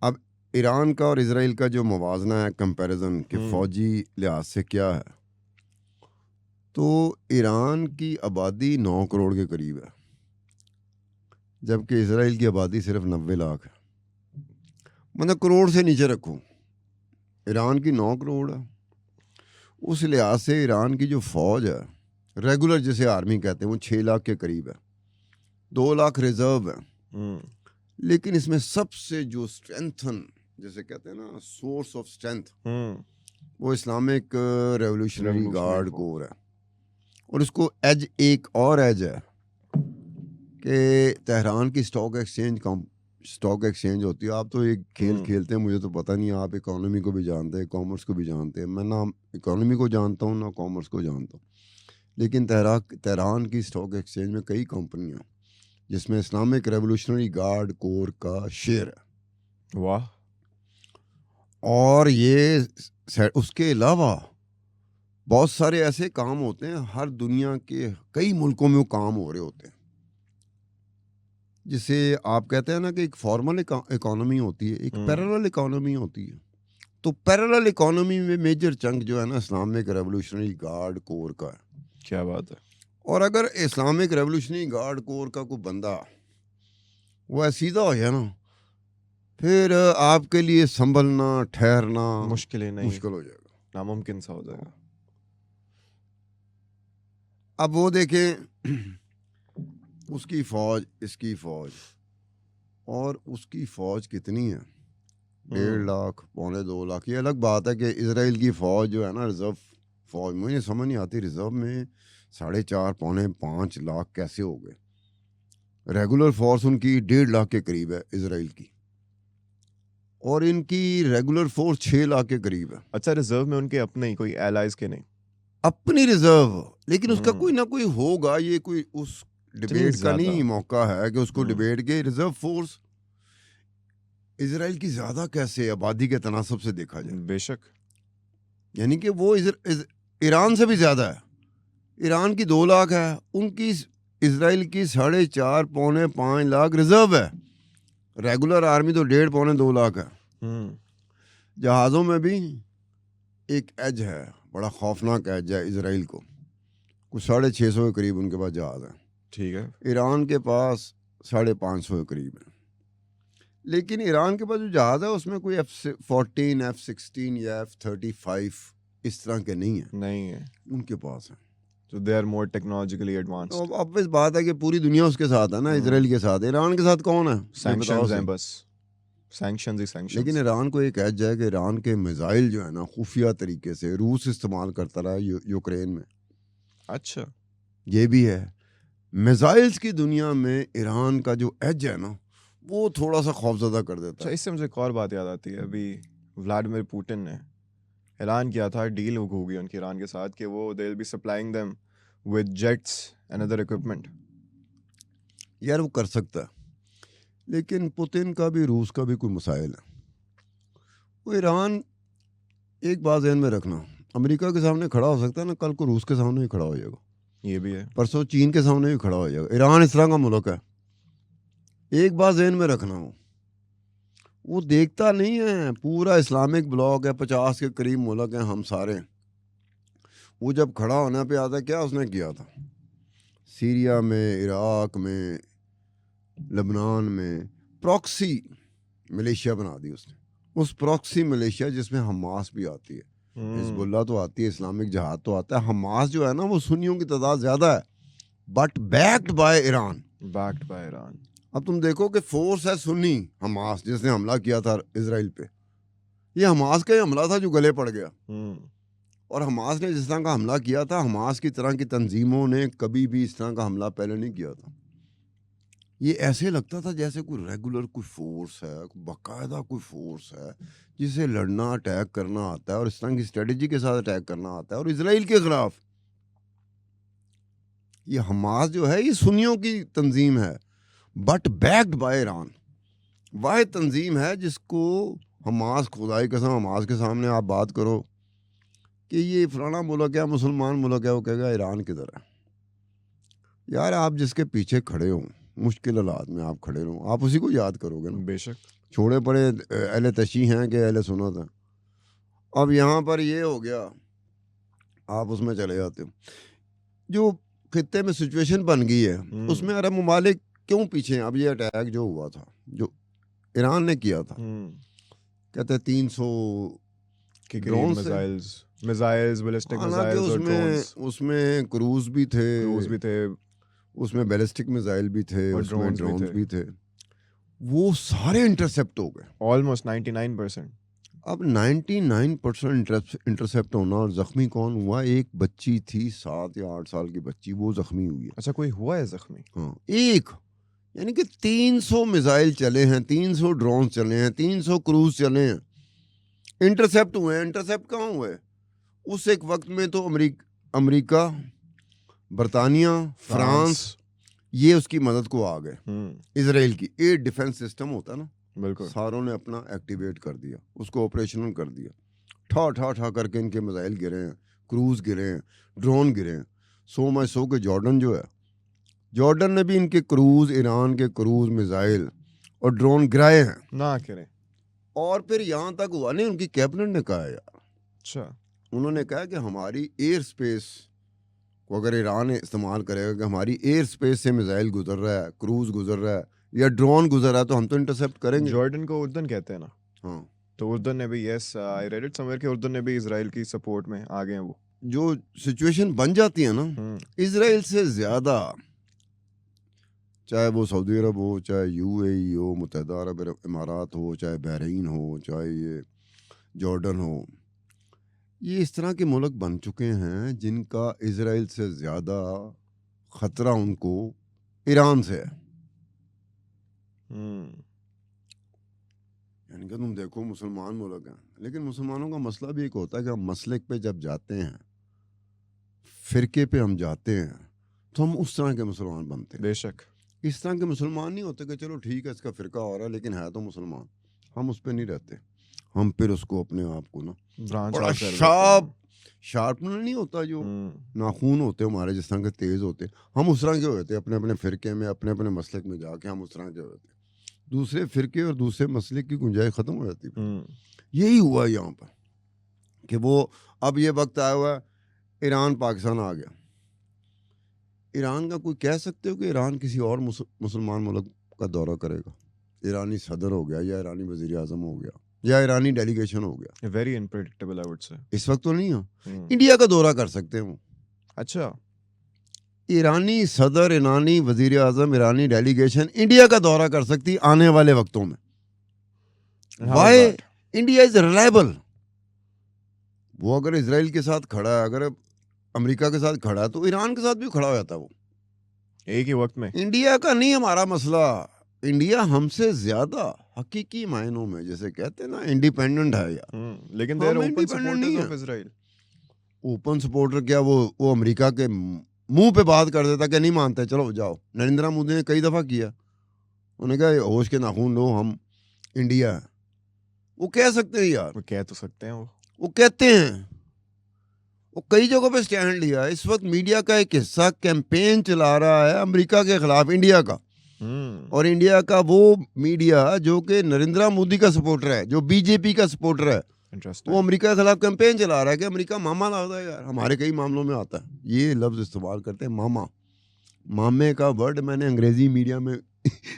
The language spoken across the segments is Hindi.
अब ईरान का और इजराइल का जो मुवाजना है, कंपैरिजन कि हम्म। फौजी लिहाज से क्या है, तो ईरान की आबादी 9 करोड़ के करीब है, जबकि इजराइल की आबादी सिर्फ 90 लाख है। मतलब करोड़ से नीचे रखो, ईरान की 9 करोड़ है। उस लिहाज से ईरान की जो फौज है, रेगुलर जिसे आर्मी कहते हैं, वो 6 लाख के करीब है। 2 लाख रिजर्व है। हम्म। लेकिन इसमें सबसे जो स्ट्रेंथन, जैसे कहते हैं ना, सोर्स ऑफ स्ट्रेंथ, हम्म। वो Islamic revolutionary revolutionary guard core है। और उसको एज, एक और एज है कि तेहरान की स्टॉक एक्सचेंज होती है। आप तो एक खेल खेलते हैं, मुझे तो पता नहीं, आप इकोनॉमी को भी जानते हैं, कॉमर्स को भी जानते हैं। मैं ना इकोनॉमी को जानता हूँ ना कॉमर्स को जानता हूँ। लेकिन तेहरान की स्टॉक एक्सचेंज में कई कंपनियां, जिसमें इस्लामिक रेवोल्यूशनरी गार्ड कोर का शेयर है। वाह। और ये उसके अलावा बहुत सारे ऐसे काम होते हैं, हर दुनिया के कई मुल्कों में वो काम हो रहे होते हैं। जिसे आप कहते हैं ना कि एक फॉर्मल इकोनॉमी होती है, एक पैरेलल इकोनॉमी होती है। तो पैरेलल इकोनॉमी में मेजर चंक जो है ना, इस्लामिक रेवोल्यूशनरी गार्ड कोर का है। क्या बात है। और अगर इस्लामिक रेवोल्यूशनरी गार्ड कोर का कोई बंदा वो सीधा हो जाए ना, फिर आपके लिए संभलना, ठहरना मुश्किल ही नहीं, मुश्किल हो जाएगा, नामुमकिन सा हो जाएगा। अब वो देखें उसकी फौज, इसकी फौज, और उसकी फौज कितनी है, 1.5 लाख, 1.25 लाख। ये अलग बात है कि इजराइल की फौज जो है ना, रिजर्व फौज, मुझे समझ नहीं आती, रिजर्व में 4.5, 5.25 लाख कैसे हो गए। रेगुलर फोर्स उनकी 1.5 लाख के करीब है इजराइल की, और इनकी रेगुलर फोर्स 6 लाख के करीब है। अच्छा, रिजर्व में उनके अपने ही, कोई एलाइज के नहीं? अपनी रिजर्व, लेकिन उसका कोई ना कोई होगा। ये कोई उस इतनी डिबेट का नहीं ज्यादा? मौका है कि उसको डिबेट के। रिजर्व फोर्स इजराइल की ज्यादा कैसे आबादी के तनासब से देखा जाए, बेशक। यानी कि वो ईरान से भी ज्यादा है। ईरान की 2 लाख है, उनकी इजराइल की 4.5, 5.25 लाख रिजर्व है। रेगुलर आर्मी तो 1.5, 2 लाख है। जहाज़ों में भी एक एज है, बड़ा खौफनाक एज है इजराइल को। कुछ 650 के करीब उनके पास जहाज़ है। ठीक है। ईरान के पास 550 के करीब है। लेकिन ईरान के पास जो जहाज़ है उसमें कोई F-14, F-16 या F-35 इस तरह के नहीं है, नहीं है। उनके पास है। तो they are more technologically advanced. तो अब इस बात है कि पूरी दुनिया उसके साथ है ना, इजराइल के साथ। ईरान के साथ कौन है, ये बताओ सैंक्शंस हैं सही। बस, सैंक्शंस ही सैंक्शंस। लेकिन ईरान को एक एज है कि ईरान के मिसाइल जो है ना, खुफिया तरीके से रूस इस्तेमाल करता रहा यूक्रेन में। अच्छा। ये भी है। मिसाइल्स की दुनिया में ईरान का जो एज है ना, वो थोड़ा सा खौफजदा कर देता अच्छा, है। इससे मुझे एक और बात याद आती है। अभी व्लादिमीर पुतिन ने ऐलान किया था, डील होगी उनकी ईरान के साथ, कि वो they will be supplying them with jets and other equipment. यार वो कर सकता है, लेकिन पुतिन का भी रूस का भी कोई मसाइल है। वो ईरान, एक बात ध्यान में रखना, अमेरिका के सामने खड़ा हो सकता है ना, कल को रूस के सामने भी खड़ा हो जाएगा, ये भी है। परसों चीन के सामने भी खड़ा हो जाएगा। ईरान इस तरह का मुल्क है, एक बात ध्यान में रखना हो, वो देखता नहीं है पूरा इस्लामिक ब्लॉक है, 50 के करीब मुल्क हैं हम सारे। वो जब खड़ा होने पे आता, क्या उसने किया था सीरिया में, इराक में, लेबनान में, प्रॉक्सी मलेशिया बना दी उसने। उस प्रॉक्सी मलेशिया जिसमें हमास भी आती है, हिजबुल्लाह तो आती है, इस्लामिक जहाद तो आता है, हमास जो है ना वो सुन्नियों की तादाद ज्यादा है, but backed by Iran. Backed by Iran. अब तुम देखो कि फोर्स है सुन्नी हमास, जिसने हमला किया था इजराइल पे, ये हमास का ही हमला था जो गले पड़ गया। और हमास ने जिस तरह का हमला किया था, हमास की तरह की तंजीमों ने कभी भी इस तरह का हमला पहले नहीं किया था। ये ऐसे लगता था जैसे कोई रेगुलर कोई फोर्स है, बाकायदा कोई फोर्स है जिसे लड़ना, अटैक करना आता है, और इस तरह की स्ट्रेटेजी के साथ अटैक करना आता है। और इजराइल के खिलाफ ये हमास जो है, ये सुन्नियों की तंजीम है, बट बैक्ड बाय ईरान। वह तंजीम है जिसको हमास, खुदाई कसम, हमास के सामने आप बात करो कि ये फलाना मुल्क है, मुसलमान मुल्क है, वो कहेगा ईरान किधर है। यार आप जिसके पीछे खड़े हो, मुश्किल हालात में आप खड़े रहो, आप उसी को याद करोगे ना। बेशक। छोड़े पड़े अहले तशी हैं कि अहले सुन्नत हैं। अब यहाँ पर ये हो गया, आप उसमें चले जाते हो, जो खित्ते में सिचुएशन बन गई है उसमें अरब ममालिक क्यों पीछे हैं। अब ये अटैक जो हुआ था, जो ईरान ने किया था, कहते हैं 300 के ड्रोन करीब से, मिसाइल्स बैलिस्टिक हालांकि मिसाइल्स और ड्रोन्स उसमें क्रूज भी थे, थे उसमें बैलिस्टिक मिसाइल भी थे, और उसमें ड्रोन्स थे भी थे, वो सारे इंटरसेप्ट हो गए। ऑलमोस्ट 99%। अब 99% इंटरसेप्ट होना, और जख्मी कौन हुआ? एक बच्ची थी 7 या 8 साल की बच्ची, वो जख्मी हुई है। अच्छा, कोई हुआ है जख्मी? हाँ, एक, यानी कि 300 मिसाइल चले हैं, 300 ड्रोन चले हैं, 300 क्रूज चले हैं, इंटरसेप्ट हुए हैं। इंटरसेप्ट कहाँ हुए? उस एक वक्त में तो अमेरिका, बरतानिया, फ्रांस, ये उसकी मदद को आ गए। इसराइल की एयर डिफेंस सिस्टम होता है ना, बिल्कुल, सारों ने अपना एक्टिवेट कर दिया, उसको ऑपरेशनल कर दिया। ठा ठा ठा करके इनके मिसाइल गिरे हैं, क्रूज गिरे हैं, ड्रोन गिरे हैं। सो के जॉर्डन जो है, जॉर्डन ने भी इनके क्रूज, ईरान के क्रूज, मिसाइल और ड्रोन गिराए हैं। ना करें। और फिर यहाँ तक हुआ नहीं, उनकी कैबिनेट ने कहा यार, अच्छा, उन्होंने कहा कि हमारी एयर स्पेस को अगर ईरान इस्तेमाल करेगा कि हमारी एयर स्पेस से मिसाइल गुजर रहा है, क्रूज गुजर रहा है या ड्रोन गुजर रहा है, तो हम तो इंटरसेप्ट करेंगे। जॉर्डन को उर्दन कहते हैं ना। हाँ, तो उर्दन ने भी, yes I read it somewhere, कि उर्दन ने भी इजराइल की सपोर्ट में आ गए हैं वो। जो सिचुएशन बन जाती है ना, इसराइल से ज्यादा, चाहे वो सऊदी अरब हो, चाहे यूएई हो, मुत्तहिदा अरब इमारात हो, चाहे बहरीन हो, चाहे ये जॉर्डन हो, ये इस तरह के मुल्क बन चुके हैं जिनका इसराइल से ज़्यादा ख़तरा उनको ईरान से है। यानी कि तुम देखो, मुसलमान मुल्क हैं, लेकिन मुसलमानों का मसला भी एक होता है कि हम मसलक पे जब जाते हैं, फ़िरके पे हम जाते हैं, तो हम उस तरह के मुसलमान बनते हैं। बेशक इस तरह के मुसलमान नहीं होते कि चलो ठीक है इसका फ़िरका हो रहा है लेकिन है तो मुसलमान, हम उस पर नहीं रहते। हम फिर उसको अपने आप को ना ब्रांच बड़ा आउट कर देते हैं। शार्पनर नहीं होता, जो नाखून होते हैं हमारे जिस तरह के तेज़ होते हैं, हम उस तरह के होते हैं। अपने अपने फ़िरके में, अपने अपने मसलक में जाके हम उस तरह के होते हैं। दूसरे फ़िरके और दूसरे मसलक की गुंजाइश ख़त्म हो जाती है। यही हुआ यहाँ पर कि वो अब ये वक्त आया हुआ है, ईरान पाकिस्तान आ गया। ईरान का कोई कह सकते हो कि ईरान किसी और मुसलमान मुल्क का दौरा करेगा? ईरानी सदर हो गया या ईरानी वज़ीर आज़म हो गया या ईरानी डेलीगेशन हो गया, very unpredictable I would say. इस वक्त तो नहीं हो। इंडिया का दौरा कर सकते हैं वो। अच्छा, ईरानी सदर, ईरानी वज़ीर आज़म, ईरानी डेलीगेशन इंडिया का दौरा कर सकती है आने वाले वक्तों में। वाई? India is reliable. वो अगर इसराइल के साथ खड़ा है, अगर अमेरिका के साथ खड़ा है, तो ईरान के साथ भी खड़ा हो जाता है वो एक ही वक्त में। इंडिया का नहीं हमारा मसला। इंडिया हमसे ज्यादा हकीकी मायनों में, जैसे कहते हैं ना, इंडिपेंडेंट है यार। लेकिन हम देयर ओपन independent नहीं सपोर्टर्स है। Of Israel. ओपन सपोर्टर क्या? वो अमेरिका के मुंह पे बात कर देता कि नहीं मानते, चलो जाओ। नरेंद्र मोदी ने कई दफा किया, उन्होंने कहा होश के नाखून लो, हम इंडिया है। वो कह सकते हैं यार, वो कह तो सकते हैं। वो कहते हैं, वो कई जगहों पे स्टैंड लिया है। इस वक्त मीडिया का एक हिस्सा कैंपेन चला रहा है अमेरिका के खिलाफ इंडिया का, और इंडिया का वो मीडिया जो कि नरेंद्र मोदी का सपोर्टर है, जो बीजेपी का सपोर्टर है, वो अमेरिका के खिलाफ कैंपेन चला रहा है कि अमेरिका मामा लाता है यार। हमारे कई मामलों में आता है, ये लफ्ज इस्तेमाल करते हैं, मामा। मामे का वर्ड मैंने अंग्रेजी मीडिया में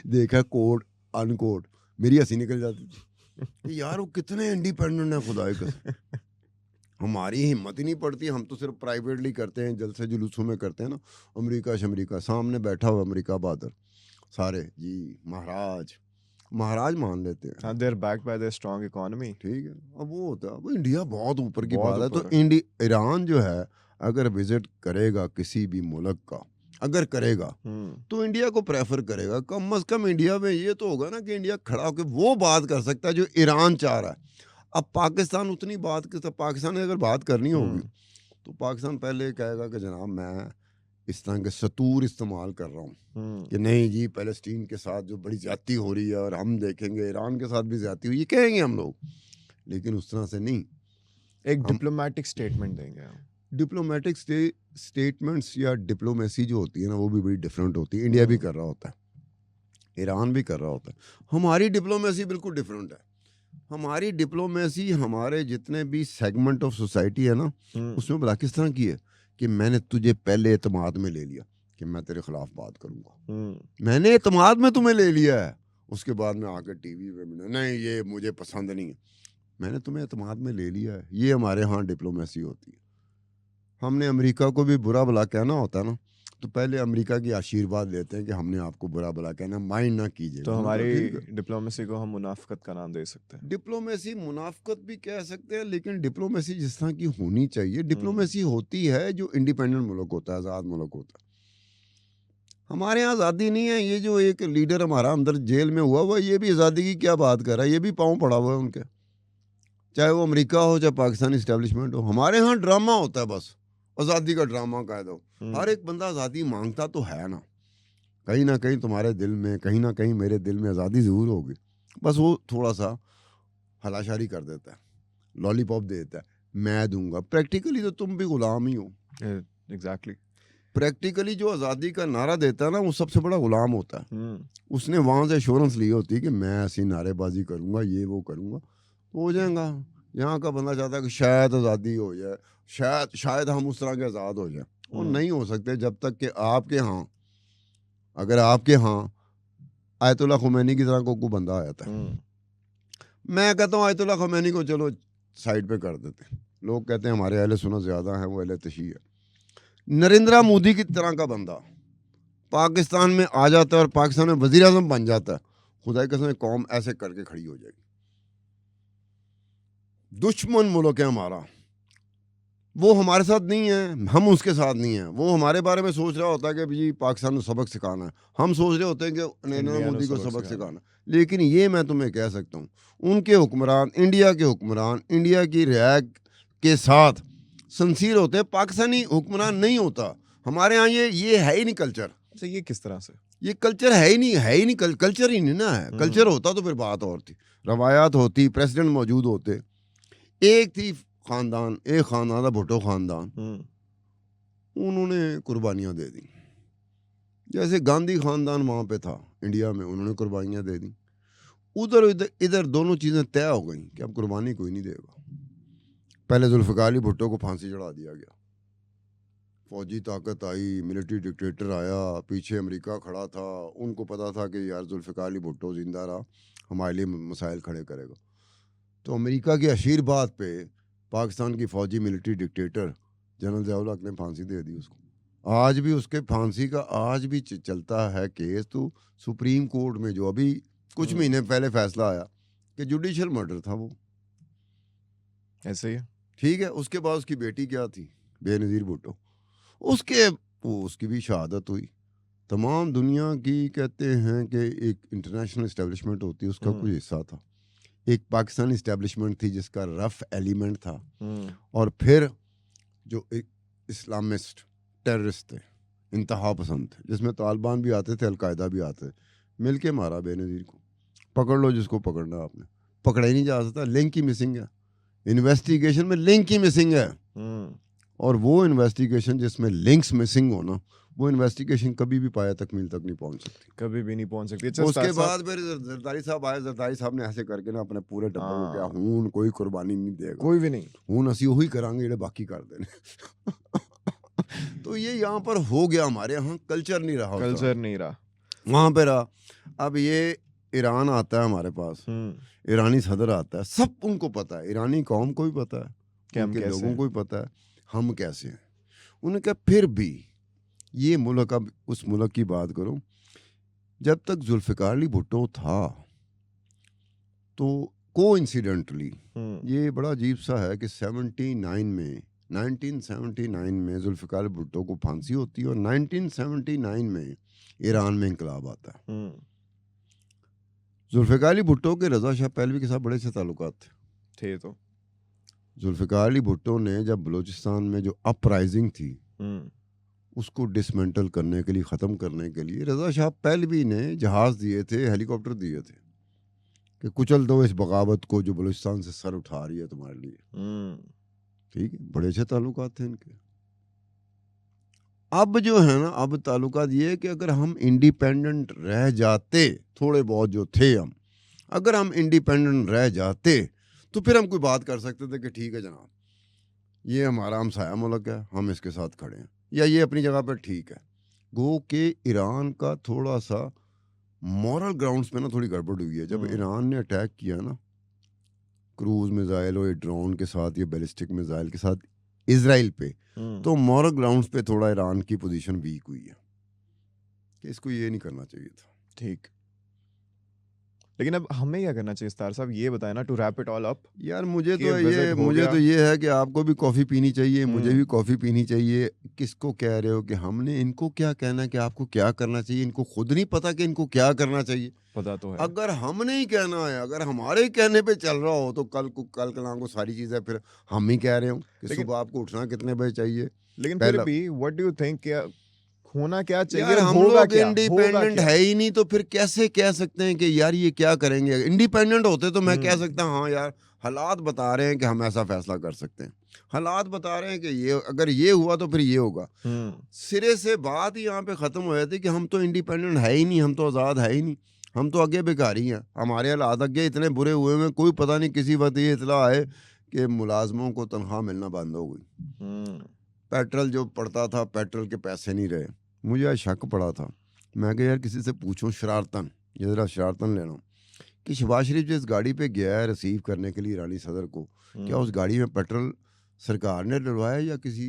देखा, कोड अनकोड, मेरी हंसी निकल जाती थी यार, वो कितने इंडिपेंडेंट है खुदाई का। हमारी हिम्मत ही नहीं पड़ती, हम तो सिर्फ प्राइवेटली करते हैं, जलसे जुलूसों में करते हैं ना। अमेरिका सामने बैठा हुआ अमेरिका बहादुर, सारे जी महाराज मान लेते हैं। हाँ, they are backed by their strong economy. ठीक है, अब वो होता है, वो इंडिया बहुत ऊपर की बहुत बात है। तो ऊपर ईरान जो है, अगर विजिट करेगा किसी भी मुल्क का, अगर करेगा तो इंडिया को प्रेफर करेगा। कम अज कम इंडिया में ये तो होगा ना कि इंडिया खड़ा होकर वो बात कर सकता है जो ईरान चाह रहा है। अब पाकिस्तान उतनी बात करता, पाकिस्तान ने अगर बात करनी होगी तो पाकिस्तान पहले कहेगा कि जनाब मैं इस तरह के सतूर इस्तेमाल कर रहा हूँ कि नहीं जी, पैलेस्टीन के साथ जो बड़ी ज्यादती हो रही है और हम देखेंगे ईरान के साथ भी ज्यादती हुई, ये कहेंगे हम लोग, लेकिन उस तरह से नहीं। एक डिप्लोमेटिक स्टेटमेंट देंगे हम। डिप्लोमेटिक स्टेटमेंट्स या डिप्लोमेसी जो होती है ना, वो भी बड़ी डिफरेंट होती है। इंडिया भी कर रहा होता है, ईरान भी कर रहा होता है। हमारी डिप्लोमेसी बिल्कुल डिफरेंट है। हमारी डिप्लोमेसी हमारे जितने भी सेगमेंट ऑफ सोसाइटी है ना, उसमें भला किस तरह की है कि मैंने तुझे पहले एतमाद में ले लिया कि मैं तेरे खिलाफ बात करूंगा। मैंने एतमाद में तुम्हें ले लिया है, उसके बाद में आकर टीवी पे नहीं ये मुझे पसंद नहीं है। मैंने तुम्हें एतमाद में ले लिया है। ये हमारे यहाँ डिप्लोमेसी होती है। हमने अमेरिका को भी बुरा भला कहना होता है ना, तो पहले अमेरिका की आशीर्वाद लेते हैं कि हमने आपको बुरा भला कहना, माइंड ना कीजिए। तो हमारी डिप्लोमेसी को हम मुनाफकत का नाम दे सकते हैं। डिप्लोमेसी मुनाफकत भी कह सकते हैं, लेकिन डिप्लोमेसी जिस तरह की होनी चाहिए डिप्लोमेसी होती है जो इंडिपेंडेंट मुल्क होता है, आज़ाद मुल्क होता है। हमारे यहाँ आज़ादी नहीं है। ये जो एक लीडर हमारा अंदर जेल में हुआ ये भी आज़ादी की क्या बात कर रहा है, ये भी पाँव पड़ा हुआ है उनके, चाहे वो अमेरिका हो चाहे पाकिस्तानी इस्टेब्लिशमेंट हो। हमारे यहाँ ड्रामा होता है, बस आज़ादी का ड्रामा कह दो। हर एक बंदा आज़ादी मांगता तो है ना कहीं तुम्हारे दिल में, कहीं ना कहीं मेरे दिल में आज़ादी ज़रूर होगी, बस वो थोड़ा सा हलाशारी कर देता है, लॉलीपॉप दे देता है, मैं दूंगा। प्रैक्टिकली तो तुम भी गुलाम ही हो। एग्जैक्टली। प्रैक्टिकली जो आज़ादी का नारा देता है ना, वो सबसे बड़ा गुलाम होता है। उसने वहां से एश्योरेंस ली होती है कि मैं ऐसी नारेबाजी करूंगा, ये वो करूंगा, तो हो जाएगा। यहाँ का बंदा चाहता है कि शायद आज़ादी हो जाए, शायद हम उस तरह के आज़ाद हो जाए। वो नहीं हो सकते जब तक कि आपके यहाँ, अगर आपके यहाँ आयतुल्लाह खुमैनी की तरह को बंदा आया था। मैं कहता हूँ आयतुल्लाह खुमैनी को चलो साइड पे कर देते हैं। लोग कहते हैं हमारे अहले सुन्नत ज़्यादा हैं, वो अहले तशी है। नरेंद्र मोदी की तरह का बंदा पाकिस्तान में आ जाता है और पाकिस्तान में वज़ीर आज़म बन जाता है, खुदा की कसम कौम ऐसे करके खड़ी हो जाएगी। दुश्मन मुल्क है हमारा, वो हमारे साथ नहीं है, हम उसके साथ नहीं है। वो हमारे बारे में सोच रहा होता है कि जी पाकिस्तान को सबक सिखाना है, हम सोच रहे होते हैं कि नरेंद्र मोदी को सबक सिखाना। लेकिन ये मैं तुम्हें कह सकता हूँ, उनके हुक्मरान, इंडिया के हुक्मरान, इंडिया की रियायत के साथ संसीर होते हैं, पाकिस्तानी हुक्मरान नहीं होता। हमारे यहाँ ये है ही नहीं कल्चर। अच्छा, ये किस तरह से? ये कल्चर है ही नहीं, कल्चर ही नहीं ना है। कल्चर होता तो फिर बात और थी, रवायात होती, प्रेसिडेंट मौजूद होते। एक थी खानदान, एक खानदान था भुट्टो खानदान, उन्होंने कुर्बानियां दे दी। जैसे गांधी खानदान वहां पे था इंडिया में, उन्होंने कुर्बानियां दे दी। उधर इधर दोनों चीजें तय हो गई कि अब कुर्बानी कोई नहीं देगा। पहले जुल्फ़िकार अली भुट्टो को फांसी चढ़ा दिया गया, फौजी ताकत आई, मिलिट्री डिक्टेटर आया, पीछे अमेरिका खड़ा था, उनको पता था कि यार जुल्फ़िकार अली भुट्टो जिंदा रहा हमारे लिए मसाइल खड़े करेगा। तो अमेरिका के आशीर्वाद पे पाकिस्तान की फौजी military dictator general Zia ul Haq ने फांसी दे दी उसको। आज भी उसके फांसी का आज भी चलता है केस। तो सुप्रीम कोर्ट में जो अभी कुछ महीने पहले फैसला आया कि जुडिशियल मर्डर था वो, ऐसे ही। ठीक है। उसके बाद उसकी बेटी क्या थी, बेनज़ीर भुट्टो, उसकी भी शहादत हुई। तमाम दुनिया की कहते हैं कि एक इंटरनेशनल इस्टेब्लिशमेंट होती है, उसका कुछ हिस्सा था। एक पाकिस्तानी इस्टेब्लिशमेंट थी जिसका रफ एलिमेंट था, और फिर जो एक इस्लामिस्ट टेररिस्ट थे, इंतहा पसंद थे, जिसमें तालिबान भी आते थे, अलकायदा भी आते थे, मिलके मारा बेनज़ीर को। पकड़ लो जिसको पकड़ना, आपने पकड़ा ही नहीं जा सकता, लिंक ही मिसिंग है, इन्वेस्टिगेशन में लिंक ही मिसिंग है। और वो इन्वेस्टिगेशन जिसमें लिंक्स मिसिंग हो ना, वो इन्वेस्टिगेशन कभी भी पाया तकमील तक नहीं पहुंच सकती, कभी भी नहीं पहुंच सकती। उसके बाद फिर जरदारी साहब आए, जरदारी साहब ने ऐसे करके ना अपने पूरे डब्बे को क्या हून कोई कुर्बानी नहीं देगा, कोई भी नहीं, हून असी वही करांगे जेडे बाकी कर देने। तो ये यहाँ पर हो गया, हमारे यहाँ कल्चर नहीं रहा, कल्चर नहीं रहा, वहां पे रहा। अब ये ईरान आता है हमारे पास, ईरानी सदर आता है, सब उनको पता है, ईरानी कौम को भी पता है, उनके लोगों को भी पता है हम कैसे हैं। उन्होंने कहा फिर भी ये मुल्क, अब उस मुल्क की बात करो, जब तक जुल्फ़िकार अली भुट्टो था तो कोइंसिडेंटली ये बड़ा अजीब सा है कि 1979 में जुल्फ़िकार अली भुट्टो को फांसी होती है और 1979 में ईरान में इंकलाब आता है। जुल्फ़िकार अली भुट्टो के रज़ा शाह पहलवी के साथ बड़े से ताल्लुकात थे। तो जुल्फ़िकार अली भुट्टो ने जब बलूचिस्तान में जो अपराइजिंग थी उसको डिसमेंटल करने के लिए, ख़त्म करने के लिए, रज़ा शाह पहलवी ने जहाज़ दिए थे, हेलीकॉप्टर दिए थे कि कुचल दो इस बगावत को जो बलूचिस्तान से सर उठा रही है तुम्हारे लिए। ठीक है, बड़े अच्छे ताल्लुकात थे इनके। अब जो है ना, अब ताल्लुकात ये है कि अगर हम इंडिपेंडेंट रह जाते, थोड़े बहुत जो थे हम, अगर हम इंडिपेंडेंट रह जाते तो फिर हम कोई बात कर सकते थे कि ठीक है जनाब, ये हमारा हमसाया मुल्क है, हम इसके साथ खड़े हैं, या ये अपनी जगह पर ठीक है। गो कि ईरान का थोड़ा सा मॉरल ग्राउंड्स पे ना थोड़ी गड़बड़ हुई है। जब ईरान ने अटैक किया ना क्रूज मिसाइल और ड्रोन के साथ, ये बैलिस्टिक मिसाइल के साथ इजराइल पे, तो मॉरल ग्राउंड्स पे थोड़ा ईरान की पोजीशन वीक हुई है कि इसको ये नहीं करना चाहिए था। ठीक, लेकिन अब हमें क्या करना चाहिए इस्तार साहब, ये बताए ना, to wrap it all up. यार मुझे कि तो visit ये हो मुझे गया। तो ये है कि आपको भी कॉफ़ी पीनी चाहिए, मुझे हम्म। भी कॉफ़ी पीनी चाहिए। किसको कह रहे हो कि हमने इनको क्या कहना है कि आपको क्या करना चाहिए? इनको खुद नहीं पता कि इनको क्या करना चाहिए। पता तो है। अगर हमने ही कहना है, अगर हमारे ही कहने पे चल रहा हो, तो कल कलां को सारी चीज़ें फिर हम ही कह रहे हो कि लेकिन सुबह आपको उठना कितने बजे चाहिए। लेकिन फिर पहला भी व्हाट डू यू थिंक, क्या होना क्या चाहिए यार और हम होगा लोग क्या, होगा इंडिपेंडेंट क्या? है ही नहीं, तो फिर कैसे कह सकते हैं कि यार ये क्या करेंगे? इंडिपेंडेंट होते तो मैं कह सकता हाँ यार, हालात बता रहे हैं कि हम ऐसा फैसला कर सकते हैं, हालात बता रहे हैं कि ये अगर ये हुआ तो फिर ये होगा। सिरे से बात ही यहाँ पे ख़त्म हो जाती कि हम तो इंडिपेंडेंट है ही नहीं, हम तो आज़ाद है ही नहीं, हम तो आगे बेकारी हैं। हमारे हालात आगे इतने बुरे हुए हैं, कोई पता नहीं किसी वक्त ये इतला आए कि मुलाजमों को तनख्वाह मिलना बंद हो गई, पेट्रोल जो पड़ता था पेट्रोल के पैसे नहीं रहे। मुझे आज शक पड़ा था, मैं कहा यार किसी से पूछूं शरारतन, ये ज़रा शरारतन लेना, कि शहबाज शरीफ जिस गाड़ी पे गया है रिसीव करने के लिए ईरानी सदर को, क्या उस गाड़ी में पेट्रोल सरकार ने डलवाया या किसी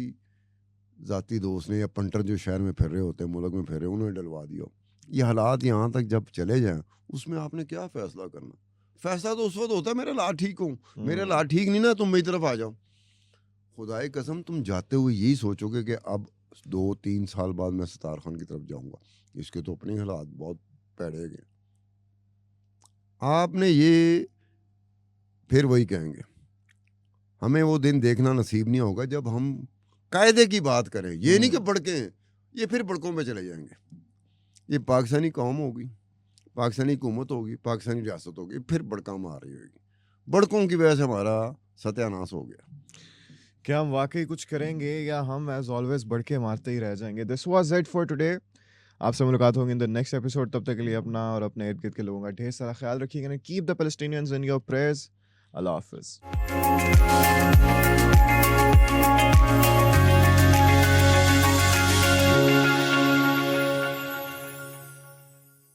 ज़ाती दोस्त ने या पंटर जो शहर में फिर रहे होते हैं, मुल्क में फिर रहे, उन्होंने डलवा दिया? ये हालात यहाँ तक जब चले जाएं, उसमें आपने क्या फ़ैसला करना? फ़ैसला तो उस वक्त होता है मेरा हालात ठीक हो, मेरे हालात ठीक नहीं ना, तुम मेरी तरफ आ जाओ। खुदाई कसम तुम जाते हुए यही सोचोगे कि अब 2-3 साल बाद मैं सत्तार खान की तरफ जाऊंगा, इसके तो अपने हालात बहुत पैड़े गए। आपने ये फिर वही कहेंगे, हमें वो दिन देखना नसीब नहीं होगा जब हम कायदे की बात करें, ये नहीं कि भड़के, ये फिर भड़कों पे चले जाएंगे। ये पाकिस्तानी कौम होगी, पाकिस्तानी हुकूमत होगी, पाकिस्तानी रियासत होगी, फिर भड़का मार रही होगी। भड़कों की वजह से हमारा सत्यानाश हो गया। क्या हम वाकई कुछ करेंगे या हम एज ऑलवेज बढ़ के मारते ही रह जाएंगे? This was it for today. आपसे मुलाकात होगी इन द नेक्स्ट एपिसोड। तब तक के लिए अपना और अपने इर्द गिर्द के लोगों का ढेर सारा ख्याल रखिएगा। Keep the Palestinians in your prayers. अल्लाह हाफिज़।